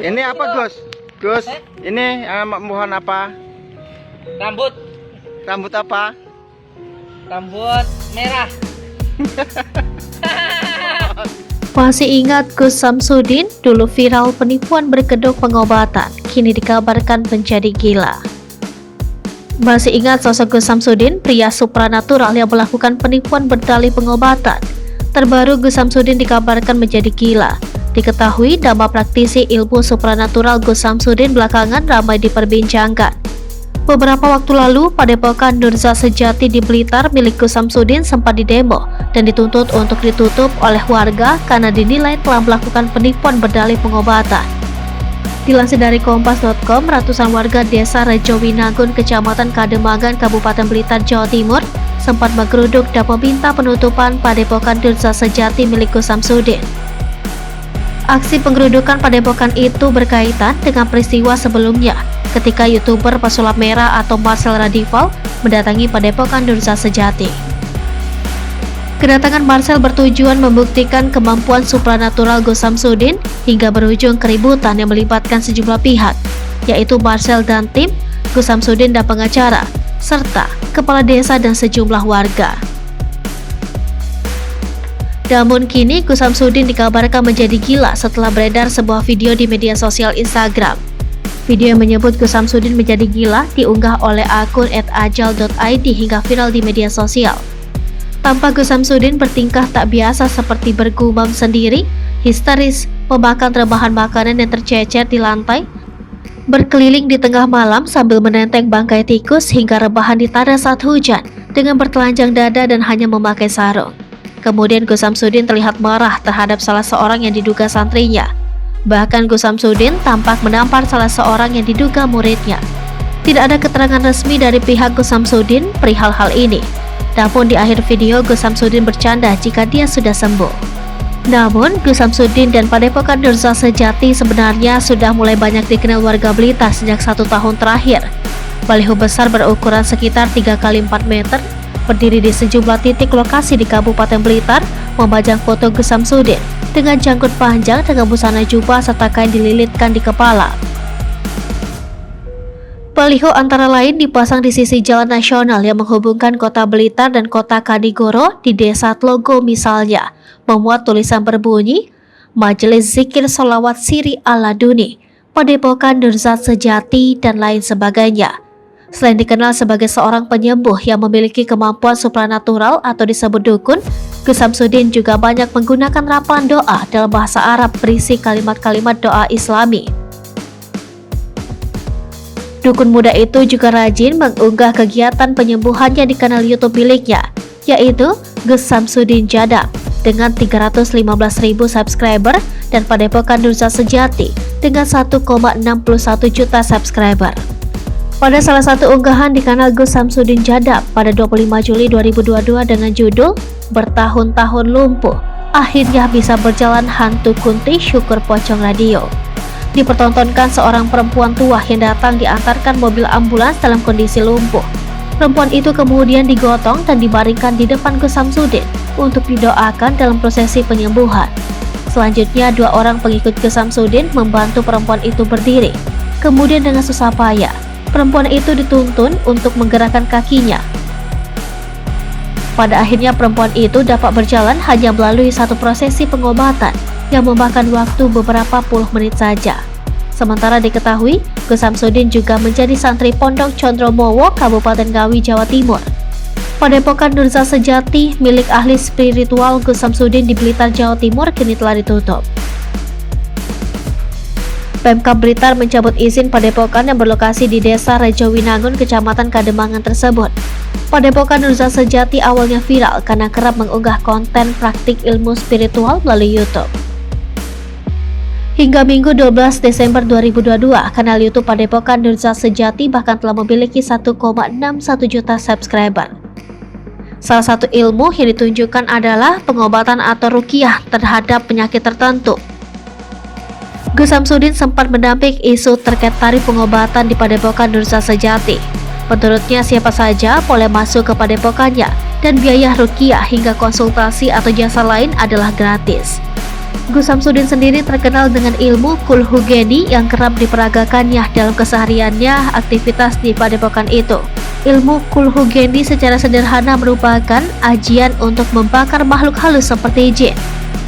Ini apa Gus? Gus, ini mohon apa? Rambut. Rambut apa? Rambut merah. Masih ingat Gus Samsudin? Dulu viral penipuan berkedok pengobatan, kini dikabarkan menjadi gila. Masih ingat sosok Gus Samsudin, pria supranatural yang melakukan penipuan berdalih pengobatan? Terbaru Gus Samsudin dikabarkan menjadi gila. Diketahui nama praktisi ilmu supranatural Gus Samsudin belakangan ramai diperbincangkan. Beberapa waktu lalu, Padepokan Nurzat Sejati di Blitar milik Gus Samsudin sempat didemo dan dituntut untuk ditutup oleh warga karena dinilai telah melakukan penipuan berdalih pengobatan. Dilansir dari Kompas.com, ratusan warga desa Rejowinangun, Kecamatan Kademangan, Kabupaten Blitar, Jawa Timur sempat menggeruduk dan meminta penutupan Padepokan Nurzat Sejati milik Gus Samsudin. Aksi penggerudukan padepokan itu berkaitan dengan peristiwa sebelumnya ketika YouTuber pesulap merah atau Marcel Radival mendatangi Padepokan Nurzat Sejati. Kedatangan Marcel bertujuan membuktikan kemampuan supranatural Gus Samsudin hingga berujung keributan yang melibatkan sejumlah pihak, yaitu Marcel dan tim, Gus Samsudin dan pengacara, serta kepala desa dan sejumlah warga. Namun kini Gus Samsudin dikabarkan menjadi gila setelah beredar sebuah video di media sosial Instagram. Video yang menyebut Gus Samsudin menjadi gila diunggah oleh akun @ajal.id hingga viral di media sosial. Tampak Gus Samsudin bertingkah tak biasa seperti bergumam sendiri, histeris, memakan rebahan makanan yang tercecer di lantai, berkeliling di tengah malam sambil menenteng bangkai tikus hingga rebahan di tanah saat hujan dengan bertelanjang dada dan hanya memakai sarung. Kemudian Gus Samsudin terlihat marah terhadap salah seorang yang diduga santrinya. Bahkan Gus Samsudin tampak menampar salah seorang yang diduga muridnya. Tidak ada keterangan resmi dari pihak Gus Samsudin perihal hal ini. Namun di akhir video Gus Samsudin bercanda jika dia sudah sembuh. Namun Gus Samsudin dan Padepokan Nurzat Sejati sebenarnya sudah mulai banyak dikenal warga Blitar sejak 1 tahun terakhir. Baliho besar berukuran sekitar 3x4 meter berdiri di sejumlah titik lokasi di Kabupaten Blitar, membajang foto Gus Samsudin dengan janggut panjang dengan busana jubah serta kain dililitkan di kepala. Baliho antara lain dipasang di sisi jalan nasional yang menghubungkan kota Blitar dan kota Kanigoro di desa Tlogo misalnya, memuat tulisan berbunyi, Majelis Zikir Sholawat Siri Ala Duni, Padepokan Nurzat Sejati, dan lain sebagainya. Selain dikenal sebagai seorang penyembuh yang memiliki kemampuan supranatural atau disebut dukun, Gus Samsudin juga banyak menggunakan rapalan doa dalam bahasa Arab berisi kalimat-kalimat doa Islami. Dukun muda itu juga rajin mengunggah kegiatan penyembuhannya di kanal YouTube miliknya, yaitu Gus Samsudin Jadab dengan 315.000 subscriber dan Padepokan Nurzat Sejati dengan 1,61 juta subscriber. Pada salah satu unggahan di kanal Gus Samsudin Jadab pada 25 Juli 2022 dengan judul Bertahun-tahun lumpuh, akhirnya bisa berjalan hantu Kunti syukur pocong radio, dipertontonkan seorang perempuan tua yang datang diantarkan mobil ambulans dalam kondisi lumpuh. Perempuan itu kemudian digotong dan dibaringkan di depan Gus Samsudin untuk didoakan dalam prosesi penyembuhan. Selanjutnya 2 orang pengikut Gus Samsudin membantu perempuan itu berdiri. Kemudian dengan susah payah perempuan itu dituntun untuk menggerakkan kakinya. Pada akhirnya perempuan itu dapat berjalan hanya melalui satu prosesi pengobatan yang memakan waktu beberapa puluh menit saja. Sementara diketahui, Gus Samsudin juga menjadi santri Pondok Condromowo, Kabupaten Ngawi, Jawa Timur. Padepokan Nurzat Sejati milik ahli spiritual Gus Samsudin di Blitar, Jawa Timur kini telah ditutup. Pemkab Blitar mencabut izin padepokan yang berlokasi di desa Rejowinangun, Kecamatan Kademangan tersebut. Padepokan Nurzat Sejati awalnya viral karena kerap mengunggah konten praktik ilmu spiritual melalui YouTube. Hingga Minggu 12 Desember 2022, kanal YouTube Padepokan Nurzat Sejati bahkan telah memiliki 1,61 juta subscriber. Salah satu ilmu yang ditunjukkan adalah pengobatan atau ruqyah terhadap penyakit tertentu. Gus Samsudin sempat menampik isu terkait tarif pengobatan di Padepokan Nurzat Sejati. Menurutnya siapa saja boleh masuk ke padepokannya dan biaya ruqyah hingga konsultasi atau jasa lain adalah gratis. Gus Samsudin sendiri terkenal dengan ilmu kulhugeni yang kerap diperagakannya dalam kesehariannya aktivitas di padepokan itu. Ilmu kulhugeni secara sederhana merupakan ajian untuk membakar makhluk halus seperti jin.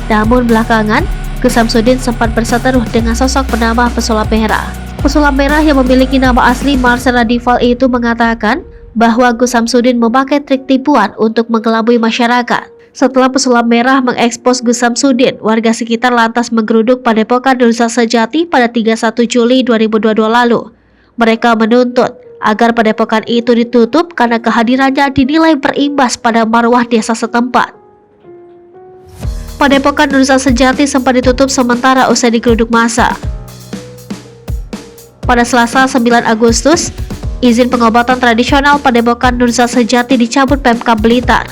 Namun belakangan, Gus Samsudin sempat berseteruh dengan sosok bernama Pesulap Merah. Pesulap Merah yang memiliki nama asli Marcel Radival itu mengatakan bahwa Gus Samsudin memakai trik tipuan untuk mengelabui masyarakat. Setelah Pesulap Merah mengekspos Gus Samsudin, warga sekitar lantas menggeruduk Padepokan Nurza Sejati pada 31 Juli 2022 lalu. Mereka menuntut agar padepokan itu ditutup karena kehadirannya dinilai berimbas pada marwah desa setempat. Padepokan Nurza Sejati sempat ditutup sementara usai digeruduk massa. Pada Selasa 9 Agustus, izin pengobatan tradisional Padepokan Nurza Sejati dicabut Pemkab Blitar.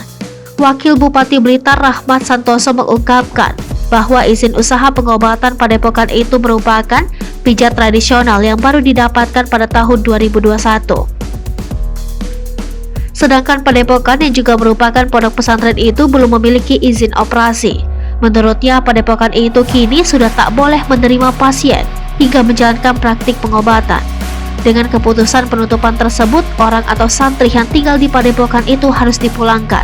Wakil Bupati Blitar Rahmat Santoso mengungkapkan bahwa izin usaha pengobatan padepokan itu merupakan pijat tradisional yang baru didapatkan pada tahun 2021. Sedangkan padepokan yang juga merupakan pondok pesantren itu belum memiliki izin operasi. Menurutnya, padepokan itu kini sudah tak boleh menerima pasien hingga menjalankan praktik pengobatan. Dengan keputusan penutupan tersebut, orang atau santri yang tinggal di padepokan itu harus dipulangkan.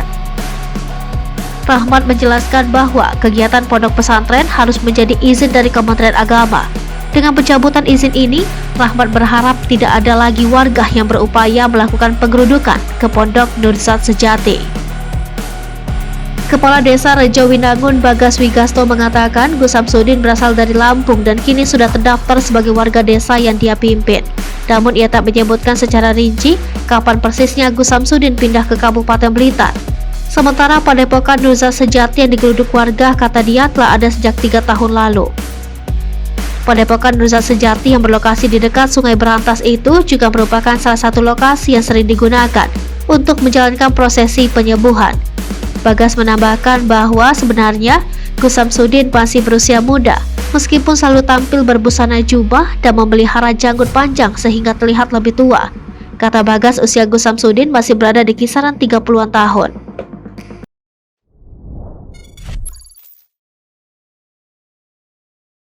Rahmat menjelaskan bahwa kegiatan pondok pesantren harus menjadi izin dari Kementerian Agama. Dengan pencabutan izin ini, Rahmat berharap tidak ada lagi warga yang berupaya melakukan penggerudukan ke Pondok Nurza Sejati. Kepala Desa Rejo Winangun Bagas Wigasto mengatakan Gus Samsudin berasal dari Lampung dan kini sudah terdaftar sebagai warga desa yang dia pimpin. Namun ia tak menyebutkan secara rinci kapan persisnya Gus Samsudin pindah ke Kabupaten Blitar. Sementara Padepokan Nurza Sejati yang digeruduk warga kata dia telah ada sejak 3 tahun lalu. Padepokan Nurza Sejati yang berlokasi di dekat Sungai Berantas itu juga merupakan salah satu lokasi yang sering digunakan untuk menjalankan prosesi penyembuhan. Bagas menambahkan bahwa sebenarnya Gus Samsudin masih berusia muda, meskipun selalu tampil berbusana jubah dan memelihara janggut panjang sehingga terlihat lebih tua. Kata Bagas, usia Gus Samsudin masih berada di kisaran 30-an tahun.